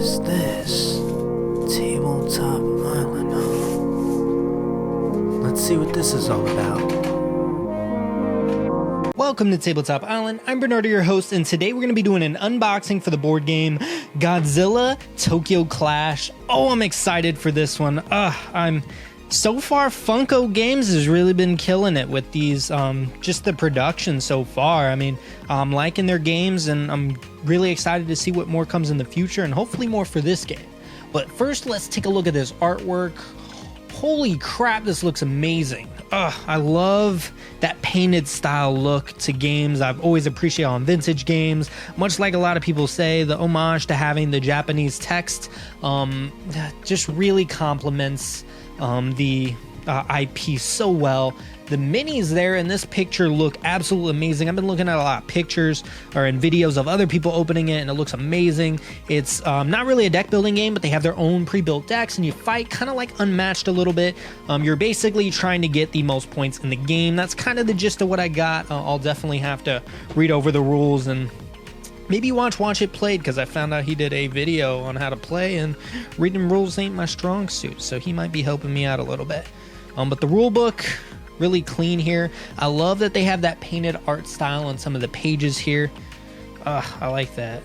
is this? Tabletop Island, huh? Let's see what this is all about. Welcome to Tabletop Island. I'm Bernardo, your host, and today we're going to be doing an unboxing for the board game Godzilla Tokyo Clash. Oh, I'm excited for this one. So far, Funko Games has really been killing it with these, just the production so far. I mean, I'm liking their games, and I'm really excited to see what more comes in the future, and hopefully more for this game. But first, let's take a look at this artwork. Holy crap, this looks amazing. I love that painted style look to games. I've always appreciated on vintage games. Much like a lot of people say, the homage to having the Japanese text just really complements the IP so well. The minis there in this picture look absolutely amazing. I've been looking at a lot of pictures or in videos of other people opening it, and it looks amazing. It's not really a deck building game, but they have their own pre-built decks, and you fight kind of like Unmatched a little bit. You're basically trying to get the most points in the game. That's kind of the gist of what I got. I'll definitely have to read over the rules and maybe watch it played, because I found out he did a video on how to play, and reading rules ain't my strong suit, so he might be helping me out a little bit. But the rule book, really clean here. I love that they have that painted art style on some of the pages here. I like that.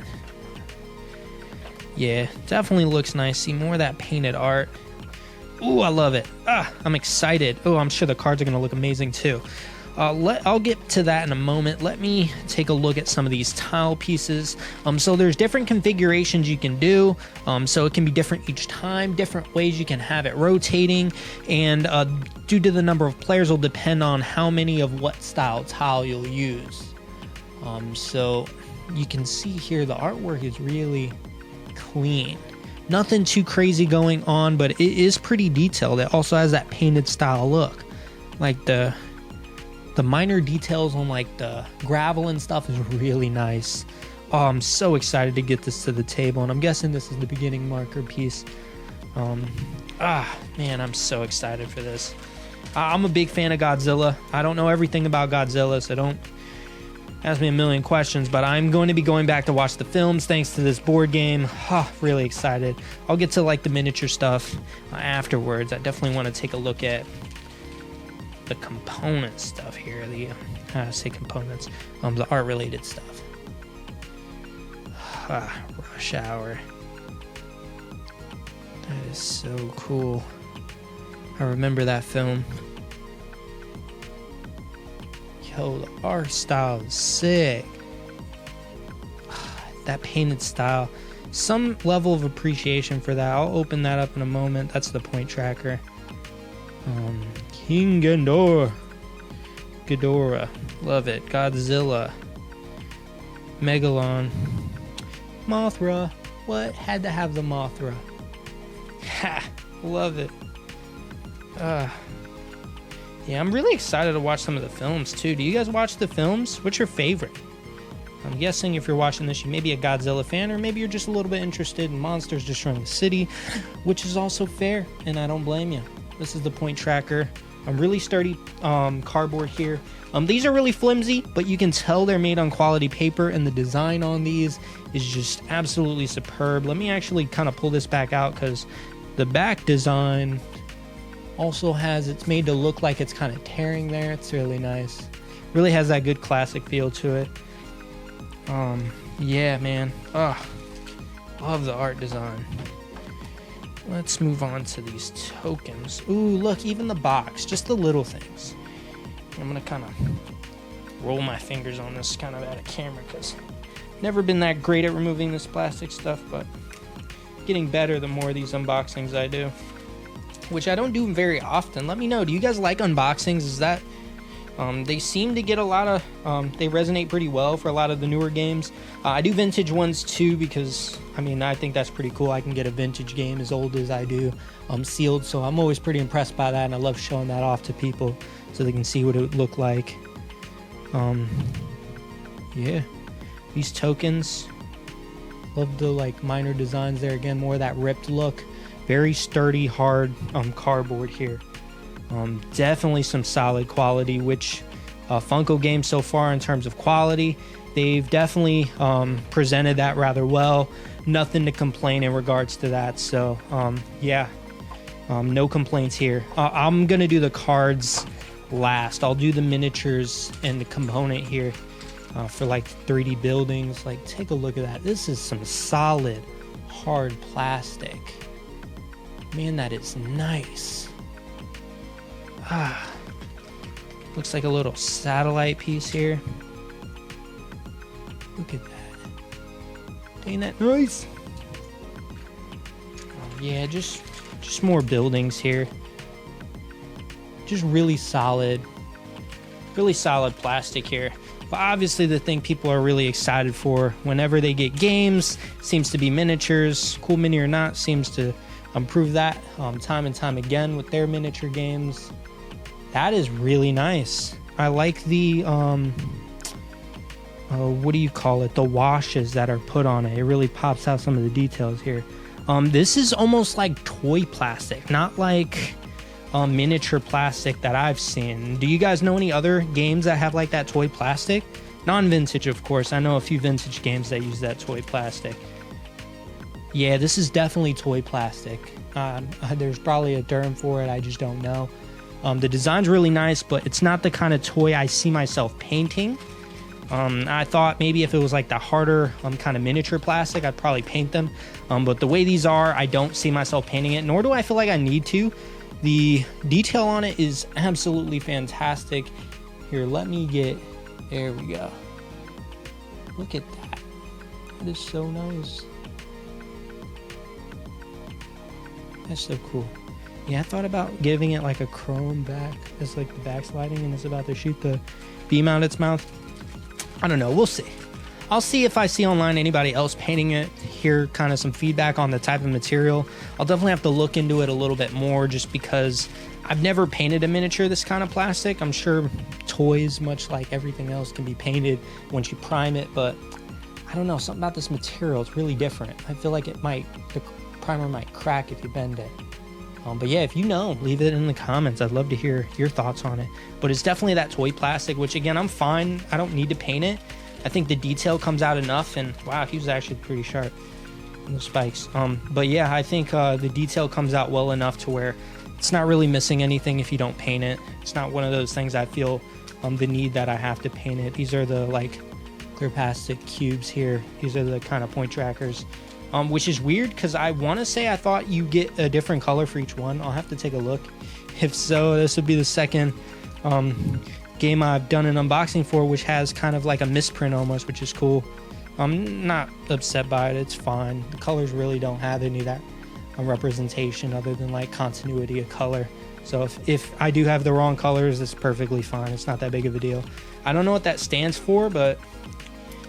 Yeah, definitely looks nice. See more of that painted art. Ooh, I love it. I'm excited. Oh, I'm sure the cards are going to look amazing too. I'll get to that in a moment. Let me take a look at some of these tile pieces. So there's different configurations you can do. So it can be different each time, different ways you can have it rotating, and due to the number of players will depend on how many of what style tile you'll use. So you can see here the artwork is really clean. Nothing too crazy going on, but it is pretty detailed. It also has that painted style look. Like the minor details on like the gravel and stuff is really nice. I'm so excited to get this to the table, and I'm guessing this is the beginning marker piece. Man, I'm so excited for this. I'm a big fan of Godzilla. I don't know everything about Godzilla, so don't ask me a million questions, but I'm going to be going back to watch the films thanks to this board game. Really excited. I'll get to like the miniature stuff afterwards. I definitely want to take a look at the component stuff here, the components, the art related stuff. Rush Hour. That is so cool. I remember that film. Yo, the art style is sick. That painted style, some level of appreciation for that. I'll open that up in a moment. That's the point tracker. King Ghidorah, love it. Godzilla, Megalon, Mothra. What? Had to have the Mothra. Love it. Yeah, I'm really excited to watch some of the films too. Do you guys watch the films? What's your favorite? I'm guessing if you're watching this, you may be a Godzilla fan, or maybe you're just a little bit interested in monsters destroying the city, which is also fair, and I don't blame you. This is the point tracker. A really sturdy cardboard here. These are really flimsy, but you can tell they're made on quality paper, and the design on these is just absolutely superb. Let me actually kind of pull this back out, because the back design also has, it's made to look like it's kind of tearing there. It's really nice. Really has that good classic feel to it. Yeah, man. Love the art design. Let's move on to these tokens. Ooh, look, even the box, just the little things. I'm gonna kind of roll my fingers on this kind of out of camera, because never been that great at removing this plastic stuff, but getting better the more of these unboxings I do, which I don't do very often. Let me know, do you guys like unboxings? Is that they seem to get a lot of they resonate pretty well for a lot of the newer games. I do vintage ones too, because I mean, I think that's pretty cool. I can get a vintage game as old as I do sealed, so I'm always pretty impressed by that, and I love showing that off to people so they can see what it would look like. Yeah, these tokens, love the like minor designs there. Again, more of that ripped look. Very sturdy, hard cardboard here. Definitely some solid quality, which Funko games so far in terms of quality, they've definitely presented that rather well. nothing to complain in regards to that. So yeah, no complaints here. I'm gonna do the cards last. I'll do the miniatures and the component here for like 3D buildings. Like, take a look at that. This is some solid hard plastic. Man, that is nice. Looks like a little satellite piece here. Look at that. Ain't that nice? Yeah, just more buildings here. Just really solid plastic here. But obviously the thing people are really excited for whenever they get games seems to be miniatures. Cool Mini or Not seems to prove that time and time again with their miniature games. That is really nice. I like the what do you call it? The washes that are put on it. It really pops out some of the details here. This is almost like toy plastic, not like miniature plastic that I've seen. Do you guys know any other games that have like that toy plastic? Non-vintage, of course. I know a few vintage games that use that toy plastic. Yeah, this is definitely toy plastic. There's probably a term for it, I just don't know. The design's really nice, but it's not the kind of toy I see myself painting. I thought maybe if it was like the harder kind of miniature plastic, I'd probably paint them. But the way these are, I don't see myself painting it, nor do I feel like I need to. The detail on it is absolutely fantastic. Here, let me get... There we go. Look at that. That is so nice. That's so cool. Yeah, I thought about giving it like a chrome back. It's like the backsliding and it's about to shoot the beam out its mouth. I don't know. We'll see. I'll see if I see online anybody else painting it, hear kind of some feedback on the type of material. I'll definitely have to look into it a little bit more just because I've never painted a miniature this kind of plastic. I'm sure toys, much like everything else, can be painted once you prime it, but I don't know, something about this material, it's really different. I feel like the primer might crack if you bend it. But yeah, if you know, leave it in the comments. I'd love to hear your thoughts on it. But it's definitely that toy plastic, which again, I'm fine. I don't need to paint it. I think the detail comes out enough, and wow, he was actually pretty sharp in the spikes. But yeah, I think the detail comes out well enough to where it's not really missing anything if you don't paint it. It's not one of those things I feel the need that I have to paint it. These are the like clear plastic cubes here. These are the kind of point trackers, which is weird because I want to say I thought you get a different color for each one. I'll have to take a look. If so, this would be the second game I've done an unboxing for, which has kind of like a misprint almost, which is cool. I'm not upset by it. It's fine. The colors really don't have any of that representation other than like continuity of color. So if I do have the wrong colors, it's perfectly fine. It's not that big of a deal. I don't know what that stands for, but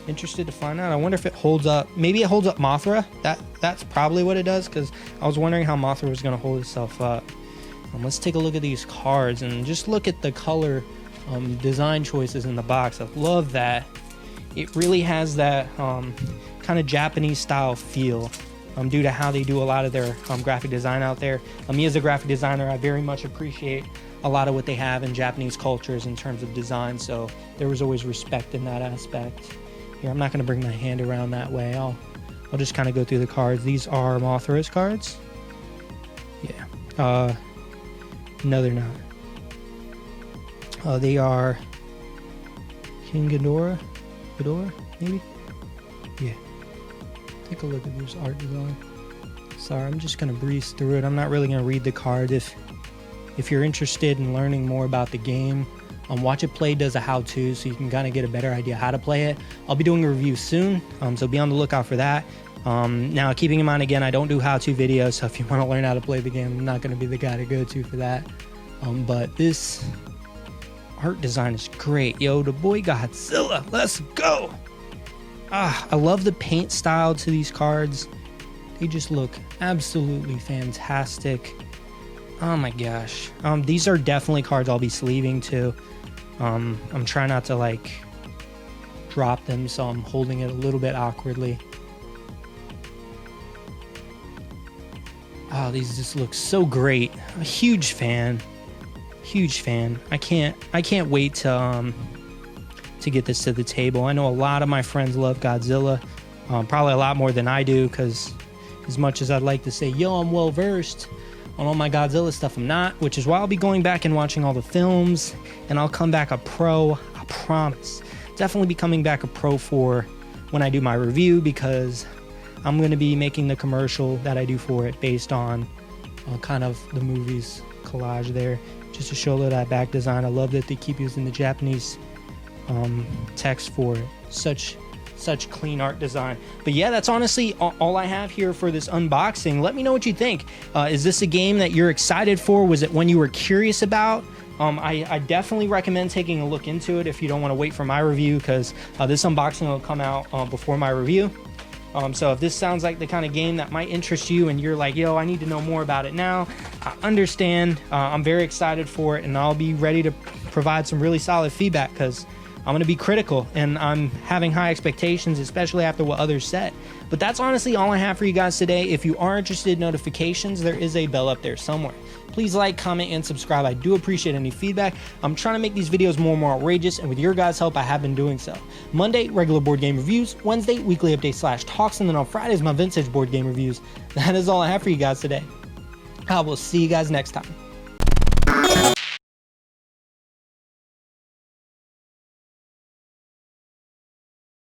interested to find out. I wonder if it holds up. Maybe it holds up Mothra. That's probably what it does, because I was wondering how Mothra was going to hold itself up. Let's take a look at these cards and just look at the color design choices in the box. I love that. It really has that kind of Japanese style feel due to how they do a lot of their graphic design out there. Me as a graphic designer, I very much appreciate a lot of what they have in Japanese cultures in terms of design, so there was always respect in that aspect. Here, I'm not going to bring my hand around that way. I'll just kind of go through the cards. These are Mothra's cards. Yeah. No, they're not. They are King Ghidorah, maybe? Yeah. Take a look at this art design. Sorry, I'm just going to breeze through it. I'm not really going to read the card. If you're interested in learning more about the game, Watch It Play does a how-to, so you can kind of get a better idea how to play it. I'll be doing a review soon, so be on the lookout for that. Now, keeping in mind, again, I don't do how-to videos, so if you want to learn how to play the game, I'm not going to be the guy to go to for that. But this art design is great. Yo, the boy Godzilla, let's go! I love the paint style to these cards. They just look absolutely fantastic. Oh my gosh. These are definitely cards I'll be sleeving too. I'm trying not to like drop them, so I'm holding it a little bit awkwardly. Oh, these just look so great. A huge fan. I can't wait to get this to the table. I know a lot of my friends love Godzilla. Probably a lot more than I do, because as much as I'd like to say, yo, I'm well versed on all my Godzilla stuff, I'm not, which is why I'll be going back and watching all the films, and I'll come back a pro, I promise. Definitely be coming back a pro for when I do my review, because I'm going to be making the commercial that I do for it based on kind of the movie's collage there, just to show that back design. I love that they keep using the Japanese text for it. Such clean art design. But yeah, that's honestly all I have here for this unboxing. Let me know what you think. Is this a game that you're excited for? Was it one you were curious about? I definitely recommend taking a look into it if you don't want to wait for my review, because this unboxing will come out before my review. So if this sounds like the kind of game that might interest you and you're like, yo, I need to know more about it now, I understand. I'm very excited for it, and I'll be ready to provide some really solid feedback, because I'm going to be critical, and I'm having high expectations, especially after what others said. But that's honestly all I have for you guys today. If you are interested in notifications, there is a bell up there somewhere. Please like, comment, and subscribe. I do appreciate any feedback. I'm trying to make these videos more and more outrageous, and with your guys' help, I have been doing so. Monday, regular board game reviews. Wednesday, weekly update / talks, and then on Fridays, my vintage board game reviews. That is all I have for you guys today. I will see you guys next time.